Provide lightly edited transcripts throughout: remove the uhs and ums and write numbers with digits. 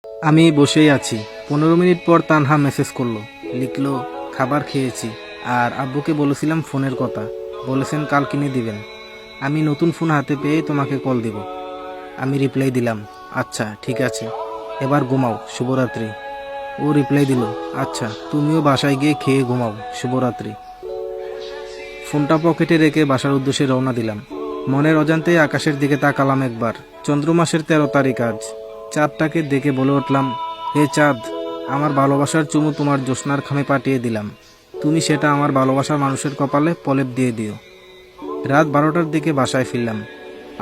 আমি বসেই আছি। 15 মিনিট পর তানহা মেসেজ করলো, লিখলো খাবার খেয়েছি, আর আব্বুকে বলেছিলাম ফোনের কথা, বলেছেন কাল কিনে দিবেন। আমি নতুন ফোন হাতে পেয়ে তোমাকে কল দিব। আমি রিপ্লাই দিলাম, আচ্ছা ঠিক আছে, এবার ঘুমাও, শুভরাত্রি। ও রিপ্লাই দিল, আচ্ছা তুমিও বাসায় গিয়ে খেয়ে ঘুমাও, শুভরাত্রি। ফোনটা পকেটে রেখে বাসার উদ্দেশ্যে রওনা দিলাম। মনের অজান্তেই আকাশের দিকে তাকালাম একবার। চন্দ্রমাসের 13 তারিখ আজ। চাঁদটাকে দেখে বলে উঠলাম, হে চাঁদ, আমার ভালোবাসার চুমু তোমার জ্যোৎস্নার খামে পাঠিয়ে দিলাম। তুমি সেটা আমার ভালোবাসার মানুষের কপালে প্রলেপ দিয়ে দিও। রাত 12টার দিকে বাসায় ফিরলাম।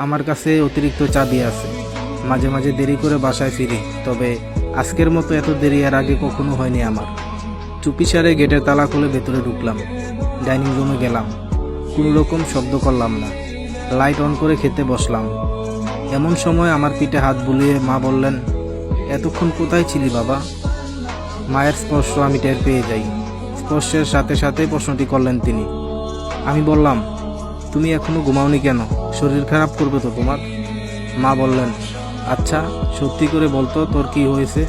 আমার কাছে অতিরিক্ত চাবি আছে, মাঝে মাঝে দেরি করে বাসায় ফিরি, তবে আজকের মতো এত দেরি এর আগে কখনো হয়নি আমার। চুপিসারে গেটের তালা খুলে ভেতরে ঢুকলাম। ডাইনিং রুমে গেলাম, কোনো রকম শব্দ করলাম না। লাইট অন করে খেতে বসলাম। এমন সময় আমার পিঠে হাত বুলিয়ে মা বললেন, এতক্ষণ কোথায় ছিলি বাবা? মায়ের স্পর্শ আমি টের পেয়ে যাই। স্পর্শের সাথে সাথে প্রশ্নটি করলেন তিনি। আমি বললাম, তুমি এখনো ঘুমাওনি কেন? শরীর খারাপ করবে তো তোমার। মা বললেন, আচ্ছা সত্যি করে বলতো তোর কি হয়েছে।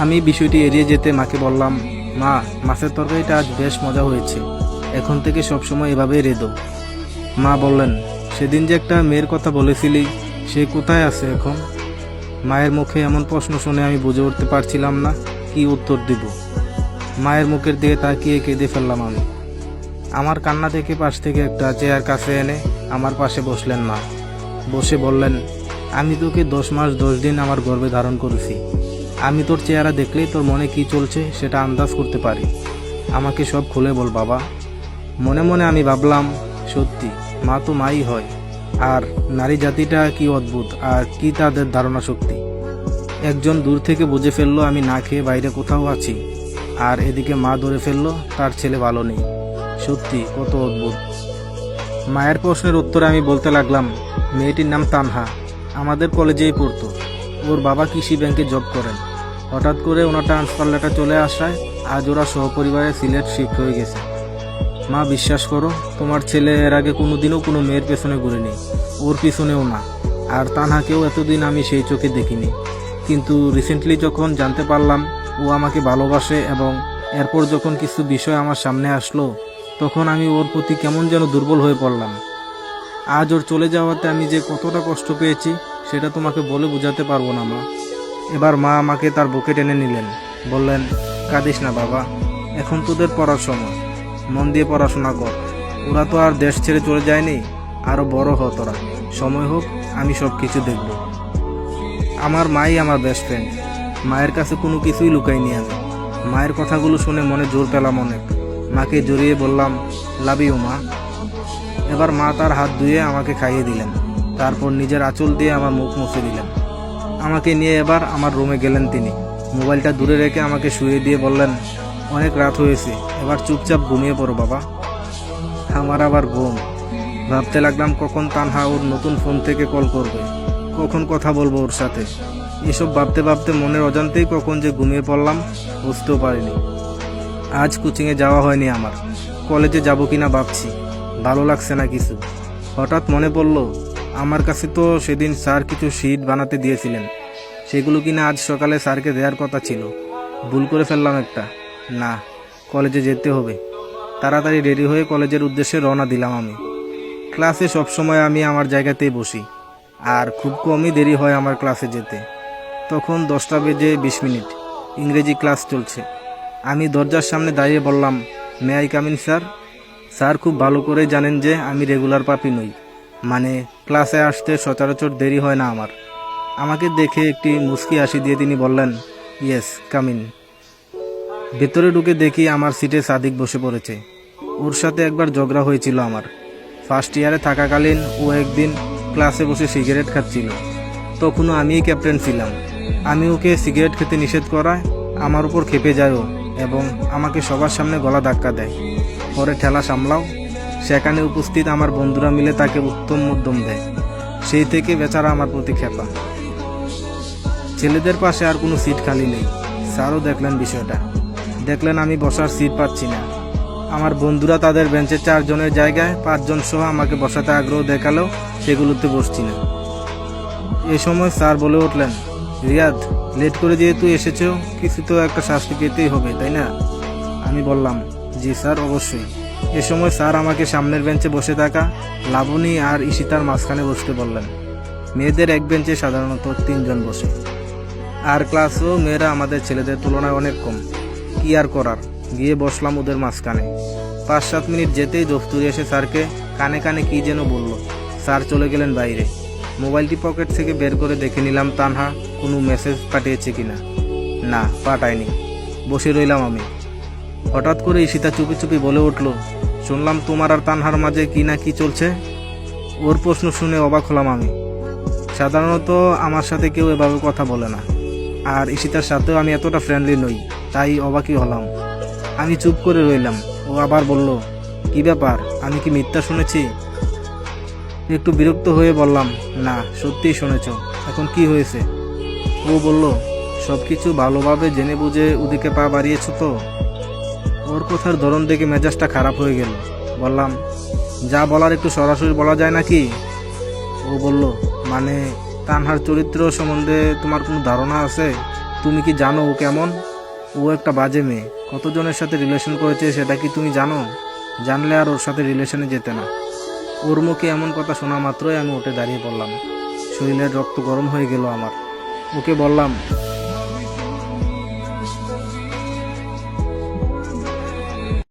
আমি বিষয়টি এড়িয়ে যেতে মাকে বললাম, মা, মাছের তরকারিটা আজ বেশ মজা হয়েছে, এখন থেকে সবসময় এভাবেই রেঁধো। মা বললেন, সেদিন যে একটা মেয়ের কথা বলেছিলি, সে কোথায় আছে এখন? মায়ের মুখে এমন প্রশ্ন শুনে আমি বুঝে উঠতে পারছিলাম না কি উত্তর দিব। মায়ের মুখের দিকে তাকিয়ে কেঁদে ফেললাম আমি। আমার কান্না দেখে পাশ থেকে একটা চেয়ার কাছে এনে আমার পাশে বসলেন মা। বসে বললেন, আমি তোকে 10 মাস 10 দিন আমার গর্ভে ধারণ করেছি। আমি তোর চেহারা দেখলেই তোর মনে কি চলছে সেটা আন্দাজ করতে পারি। আমাকে সব খুলে বল বাবা। মনে মনে আমি ভাবলাম, সত্যি মা তো মাই হয়, আর নারী জাতিটা কি অদ্ভুত, আর কি তাদের ধারণা শক্তি। একজন দূর থেকে বুঝে ফেললো আমি না খেয়ে বাইরে কোথাও আছি, আর এদিকে মা ধরে ফেললো তার ছেলে ভালো নেই। সত্যি কত অদ্ভুত। মায়ের প্রশ্নের উত্তরে আমি বলতে লাগলাম, মেয়েটির নাম তানহা, আমাদের কলেজেই পড়তো। ওর বাবা কৃষি ব্যাংকে জব করেন। হঠাৎ করে ওনার ট্রান্সফার লেটার চলে আসায় আজ ওরা সহপরিবারে সিলেট শিফট হয়ে গেছে। মা, বিশ্বাস করো, তোমার ছেলে এর আগে কোনোদিনও কোনো মেয়ের পেছনে ঘুরেনি, ওর পিছনেও না। আর তানহাকেও এতদিন আমি সেই চোখে দেখিনি, কিন্তু রিসেন্টলি যখন জানতে পারলাম ও আমাকে ভালোবাসে, এবং এরপর যখন কিছু বিষয় আমার সামনে আসলো, তখন আমি ওর প্রতি কেমন যেন দুর্বল হয়ে পড়লাম। আজ ওর চলে যাওয়াতে আমি যে কতটা কষ্ট পেয়েছি সেটা তোমাকে বলে বোঝাতে পারবো না মা। এবার মা আমাকে তার বুকে টেনে নিলেন, বললেন, কাঁদিস না বাবা, এখন তোদের পড়ার সময়, মন দিয়ে পড়াশোনা কর। ওরা তো আর দেশ ছেড়ে চলে যায়নি, আরো বড় হ তোরা, সময় হোক, আমি সব কিছু দেখব। আমার মাই আমার বেস্ট ফ্রেন্ড। মায়ের কাছে কোনো কিছুই লুকাইনি আমি। মায়ের কথাগুলো শুনে মনে জোর পেলাম অনেক। মাকে জড়িয়ে বললাম, লাভ ইউ মা। এবার মা তার হাত ধুয়ে আমাকে খাইয়ে দিলেন, তারপর নিজের আঁচল দিয়ে আমার মুখ মুছে দিলেন। আমাকে নিয়ে এবার আমার রুমে গেলেন তিনি। মোবাইলটা দূরে রেখে আমাকে শুয়ে দিয়ে বললেন, অনেক রাত হয়েছে, এবার চুপচাপ ঘুমিয়ে পড়ো বাবা। আমার আবার ঘুম। ভাবতে লাগলাম কখন তানহা ওর নতুন ফোন থেকে কল করবে, কখন কথা বলবো ওর সাথে। এসব ভাবতে ভাবতে মনের অজান্তেই কখন যে ঘুমিয়ে পড়লাম বুঝতেও পারিনি। আজ কোচিংয়ে যাওয়া হয়নি আমার। কলেজে যাব কিনা ভাবছি, ভালো লাগছে না কিছু। হঠাৎ মনে পড়ল, আমার কাছে তো সেদিন স্যার কিছু শিট বানাতে দিয়েছিলেন, সেগুলো কিনা আজ সকালে স্যারকে দেওয়ার কথা ছিল। ভুল করে ফেললাম একটা। না, কলেজে যেতে হবে। তাড়াতাড়ি রেডি হয়ে কলেজের উদ্দেশ্যে রওনা দিলাম আমি। ক্লাসে সবসময় আমি আমার জায়গাতেই বসি, আর খুব কমই দেরি হয় আমার ক্লাসে যেতে। তখন 10টা বেজে 20 মিনিট, ইংরেজি ক্লাস চলছে। আমি দরজার সামনে দাঁড়িয়ে বললাম, may I come in sir? Sir খুব ভালো করে জানেন যে আমি রেগুলার পাপি নই, মানে ক্লাসে আসতে সচরাচর দেরি হয় না আমার। আমাকে দেখে একটি মুচকি হাসি দিয়ে তিনি বললেন, ইয়েস কাম ইন। ভেতরে ঢুকে দেখি আমার সিটে সাদিক বসে পড়েছে। ওর সাথে একবার ঝগড়া হয়েছিল আমার। ফার্স্ট ইয়ারে থাকাকালীন ও একদিন ক্লাসে বসে সিগারেট খাচ্ছিল, তখনও আমিই ক্যাপ্টেন ছিলাম। আমি ওকে সিগারেট খেতে নিষেধ করায় আমার উপর খেপে যায় ও, এবং আমাকে সবার সামনে গলা ধাক্কা দেয়। পরে ঠেলা সামলাও, সেখানে উপস্থিত আমার বন্ধুরা মিলে তাকে উত্তম মধ্যম দেয়। সেই থেকে বেচারা আমার প্রতি খেপা। ছেলেদের পাশে আর কোনো সিট খালি নেই। স্যারও দেখলেন বিষয়টা, দেখলেন আমি বসার সিট পাচ্ছি না। আমার বন্ধুরা তাদের বেঞ্চে 4 জনের জায়গায় 5 জন সহ আমাকে বসাতে আগ্রহ দেখালেও সেগুলোতে বসছি না। এ সময় স্যার বলে উঠলেন, রিয়াদ, লেট করে যেহেতু এসেছো, কিছু তো একটা শাস্তি পেতেই হবে, তাই না? আমি বললাম, জি স্যার, অবশ্যই। এ সময় স্যার আমাকে সামনের বেঞ্চে বসে থাকা লাবণী আর ঈশিতার মাঝখানে বসতে বললেন। মেয়েদের এক বেঞ্চে সাধারণত 3 জন বসে, আর ক্লাসেও মেয়েরা আমাদের ছেলেদের তুলনায় অনেক কম। কি আর করার, গিয়ে বসলাম ওদের মাঝখানে। 5-7 মিনিট যেতেই দফতরি এসে স্যারকে কানে কানে কি যেন বলল। স্যার চলে গেলেন বাইরে। মোবাইলটি পকেট থেকে বের করে দেখে নিলাম তানহা কোনো মেসেজ পাঠিয়েছে কিনা। না, পাঠায়নি। বসে রইলাম আমি। হঠাৎ করে ঈশিতা চুপি চুপি বলে উঠল, শুনলাম তোমার আর তানহার মাঝে কি না কি চলছে। ওর প্রশ্ন শুনে অবাক হলাম আমি। সাধারণত আমার সাথে কেউ এভাবে কথা বলে না, আর ঈশিতার সাথেও আমি এতটা ফ্রেন্ডলি নই, তাই অবাকই হলাম। আমি চুপ করে রইলাম। ও আবার বলল, কি ব্যাপার, আমি কি মিথ্যা শুনেছি? একটু বিরক্ত হয়ে বললাম, না, সত্যিই শুনেছ। এখন কি হয়েছে? ও বলল, সবকিছু ভালোভাবে জেনে বুঝে ওদিকে পা বাড়িয়েছ তো? ওর কথার ধরন দেখে মেজাজটা খারাপ হয়ে গেল। বললাম, যা বলার একটু সরাসরি বলা যায় নাকি? ও বলল, মানে তানহার চরিত্র সম্বন্ধে তোমার কোনো ধারণা আছে? তুমি কি জানো ও কেমন? ও একটা বাজে মেয়ে, কতজনের সাথে রিলেশন করেছে সেটা কি তুমি জানো? জানলে আর ওর সাথে রিলেশনে যেতে না। ওর মুখে এমন কথা শোনা মাত্রই আমি উঠে দাঁড়িয়ে পড়লাম। শরীরের রক্ত গরম হয়ে গেল আমার। ওকে বললাম,